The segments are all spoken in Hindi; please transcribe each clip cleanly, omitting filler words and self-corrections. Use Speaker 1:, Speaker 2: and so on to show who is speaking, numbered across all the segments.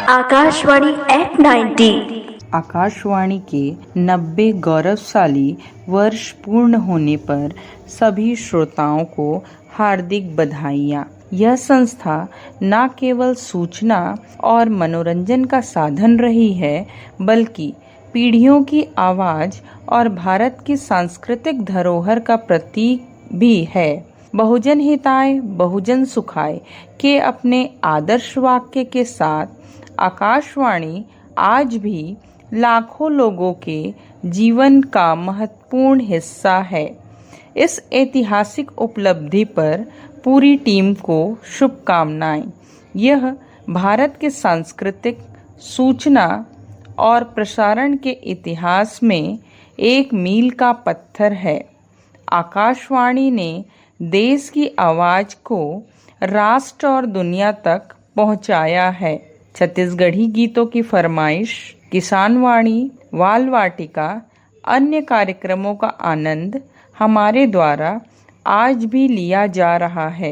Speaker 1: आकाशवाणी एट 90।
Speaker 2: आकाशवाणी के 90 गौरवशाली वर्ष पूर्ण होने पर सभी श्रोताओं को हार्दिक बधाइयाँ। यह संस्था न केवल सूचना और मनोरंजन का साधन रही है, बल्कि पीढ़ियों की आवाज और भारत की सांस्कृतिक धरोहर का प्रतीक भी है। बहुजन हिताय बहुजन सुखाय के अपने आदर्श वाक्य के साथ आकाशवाणी आज भी लाखों लोगों के जीवन का महत्वपूर्ण हिस्सा है। इस ऐतिहासिक उपलब्धि पर पूरी टीम को शुभकामनाएं। यह भारत के सांस्कृतिक, सूचना और प्रसारण के इतिहास में एक मील का पत्थर है। आकाशवाणी ने देश की आवाज को राष्ट्र और दुनिया तक पहुंचाया है। छत्तीसगढ़ी गीतों की फरमाइश, किसान वाणी, बाल वाटिका, अन्य कार्यक्रमों का आनंद हमारे द्वारा आज भी लिया जा रहा है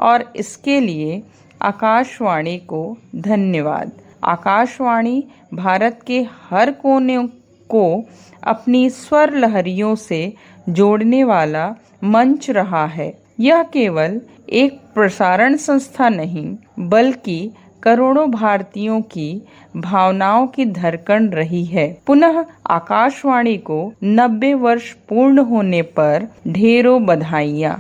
Speaker 2: और इसके लिए आकाशवाणी को धन्यवाद। आकाशवाणी भारत के हर कोने को अपनी स्वर लहरियों से जोड़ने वाला मंच रहा है। यह केवल एक प्रसारण संस्था नहीं, बल्कि करोड़ों भारतीयों की भावनाओं की धड़कन रही है। पुनः आकाशवाणी को 90 वर्ष पूर्ण होने पर ढेरों बधाइयाँ।